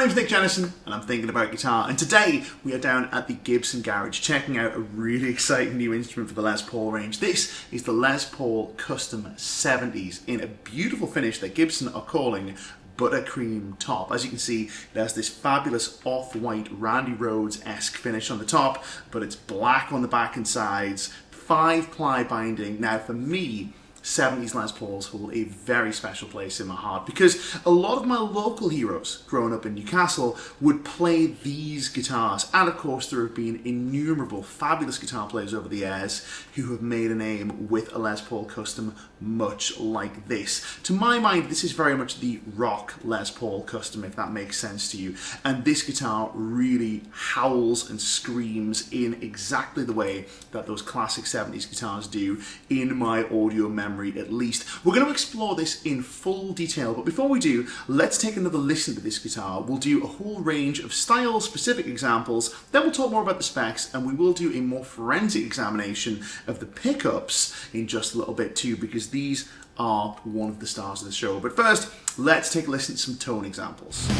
name's Nick Jennison and I'm thinking about guitar, and today we are down at the Gibson Garage checking out a really exciting new instrument for the Les Paul range. This is the Les Paul Custom 70s in a beautiful finish that Gibson are calling Buttercream top. As you can see, it has this fabulous off-white Randy Rhoads-esque finish on the top, but it's black on the back and sides, 5-ply binding. Now for me, 70s Les Pauls hold a very special place in my heart because a lot of my local heroes growing up in Newcastle would play these guitars, and of course there have been innumerable fabulous guitar players over the years who have made a name with a Les Paul Custom much like this. To my mind, this is very much the rock Les Paul Custom, if that makes sense to you, and this guitar really howls and screams in exactly the way that those classic 70s guitars do in my audio memory at least. We're going to explore this in full detail, but before we do, let's take another listen to this guitar. We'll do a whole range of style-specific examples, then we'll talk more about the specs, and we will do a more forensic examination of the pickups in just a little bit too, because these are one of the stars of the show. But first, let's take a listen to some tone examples.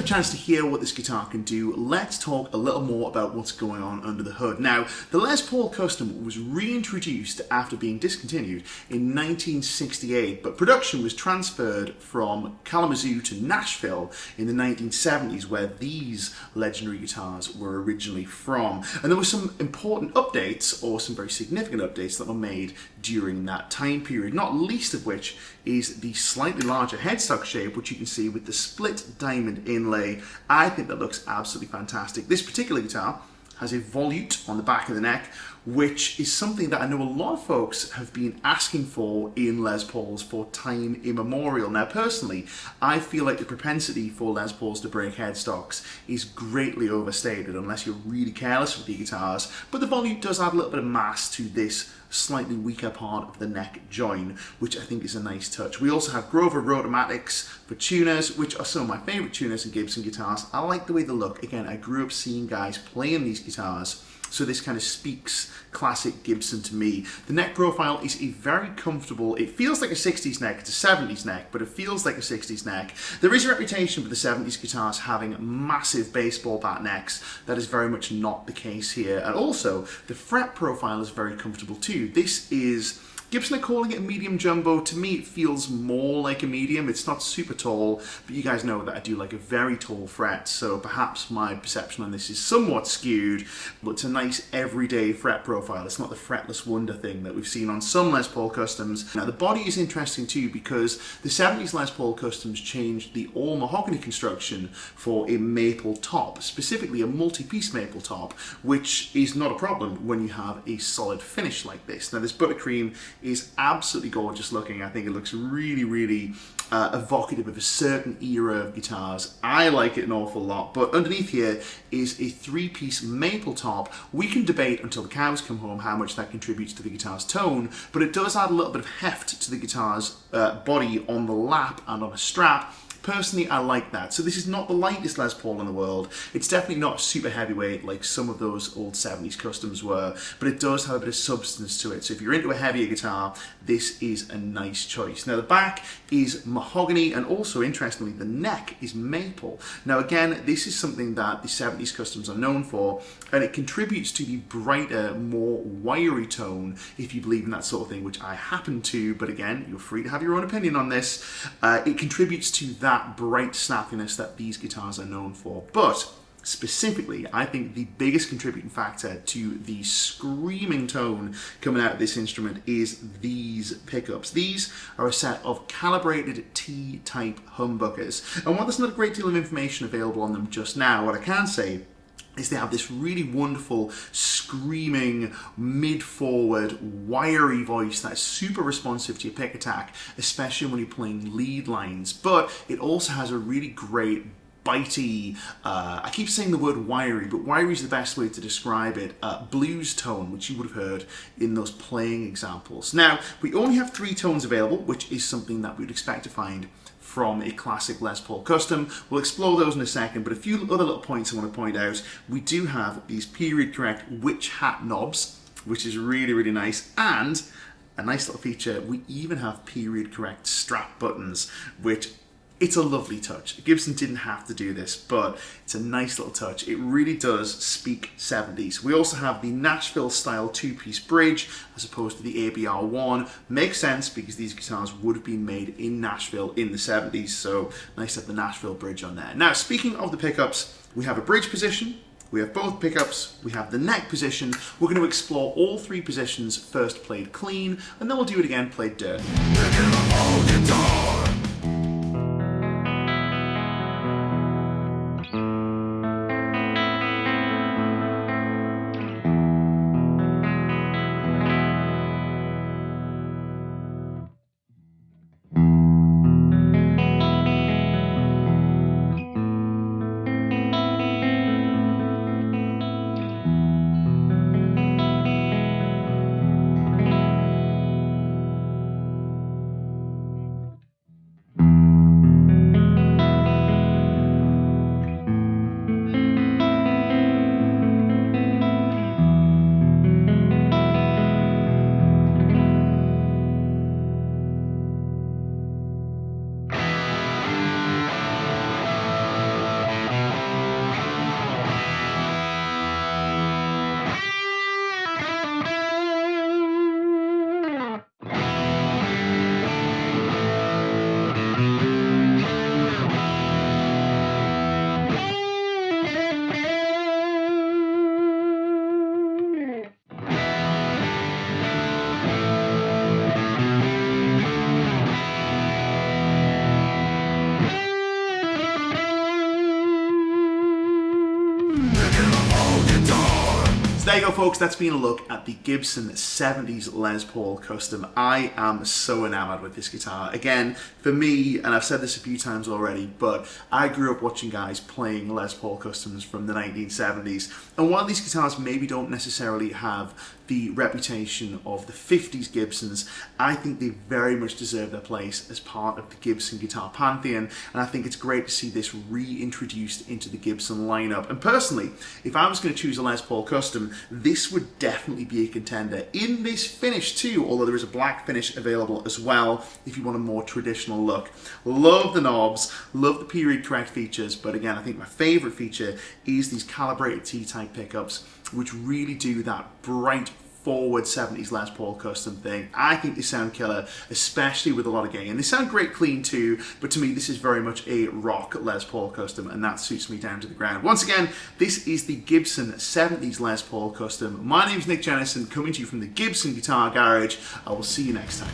Chance to hear what this guitar can do, let's talk a little more about what's going on under the hood. Now, the Les Paul Custom was reintroduced after being discontinued in 1968, but production was transferred from Kalamazoo to Nashville in the 1970s, where these legendary guitars were originally from. And there were some important updates, or some very significant updates, that were made during that time period, not least of which is the slightly larger headstock shape, which you can see with the split diamond inlay. I think that looks absolutely fantastic. This particular guitar has a volute on the back of the neck, which is something that I know a lot of folks have been asking for in Les Pauls for time immemorial. Now, personally, I feel like the propensity for Les Pauls to break headstocks is greatly overstated unless you're really careless with your guitars, but the volute does add a little bit of mass to this slightly weaker part of the neck join, which I think is a nice touch. We also have Grover Rotomatics for tuners, which are some of my favorite tuners in Gibson guitars. I like the way they look. Again, I grew up seeing guys playing these guitars, so this kind of speaks classic Gibson to me. The neck profile is a very comfortable, it feels like a 60s neck, it's a 70s neck, but it feels like a 60s neck. There is a reputation for the 70s guitars having massive baseball bat necks. That is very much not the case here. And also, the fret profile is very comfortable too. This is, Gibson are calling it a medium jumbo. To me, it feels more like a medium. It's not super tall, but you guys know that I do like a very tall fret, so perhaps my perception on this is somewhat skewed, but it's a nice everyday fret profile. It's not the fretless wonder thing that we've seen on some Les Paul Customs. Now, the body is interesting too because the 70s Les Paul Customs changed the all mahogany construction for a maple top, specifically a multi-piece maple top, which is not a problem when you have a solid finish like this. Now, this Buttercream is absolutely gorgeous looking. I think it looks really, really evocative of a certain era of guitars. I like it an awful lot, but underneath here is a three-piece maple top. We can debate until the cows come home how much that contributes to the guitar's tone, but it does add a little bit of heft to the guitar's body on the lap and on a strap. Personally, I like that. So this is not the lightest Les Paul in the world. It's definitely not super heavyweight like some of those old 70s customs were, but it does have a bit of substance to it. So if you're into a heavier guitar, this is a nice choice. Now the back is mahogany, and also interestingly, the neck is maple. Now again, this is something that the 70s customs are known for, and it contributes to the brighter, more wiry tone, if you believe in that sort of thing, which I happen to, but again, you're free to have your own opinion on this. It contributes to that bright snappiness that these guitars are known for. But specifically, I think the biggest contributing factor to the screaming tone coming out of this instrument is these pickups. These are a set of calibrated T-type humbuckers. And while there's not a great deal of information available on them just now, what I can say is they have this really wonderful, screaming, mid-forward, wiry voice that's super responsive to your pick attack, especially when you're playing lead lines. But it also has a really great, bitey, I keep saying the word wiry, but wiry is the best way to describe it, blues tone, which you would have heard in those playing examples. Now, we only have 3 tones available, which is something that we would expect to find from a classic Les Paul Custom. We'll explore those in a second, but a few other little points I want to point out. We do have these period correct witch hat knobs, which is really, really nice, and a nice little feature, we even have period correct strap buttons, which it's a lovely touch. Gibson didn't have to do this, but it's a nice little touch. It really does speak 70s. We also have the Nashville-style 2-piece bridge as opposed to the ABR1. Makes sense because these guitars would have been made in Nashville in the 70s, so nice to have the Nashville bridge on there. Now, speaking of the pickups, we have a bridge position, we have both pickups, we have the neck position. We're going to explore all 3 positions, first played clean, and then we'll do it again played dirty. There you go, folks. That's been a look at the Gibson 70s Les Paul Custom. I am so enamored with this guitar. Again, for me, and I've said this a few times already, but I grew up watching guys playing Les Paul Customs from the 1970s. And while these guitars maybe don't necessarily have the reputation of the 50s Gibsons, I think they very much deserve their place as part of the Gibson guitar pantheon, and I think it's great to see this reintroduced into the Gibson lineup. And personally, if I was going to choose a Les Paul Custom, this would definitely be a contender in this finish too, although there is a black finish available as well if you want a more traditional look. Love the knobs, love the period correct features, but again, I think my favorite feature is these calibrated T-type pickups, which really do that bright forward 70s Les Paul Custom thing. I think they sound killer, especially with a lot of gain. And they sound great clean too, but to me this is very much a rock Les Paul Custom, and that suits me down to the ground. Once again, this is the Gibson 70s Les Paul Custom. My name's Nick Jennison, coming to you from the Gibson Guitar Garage. I will see you next time.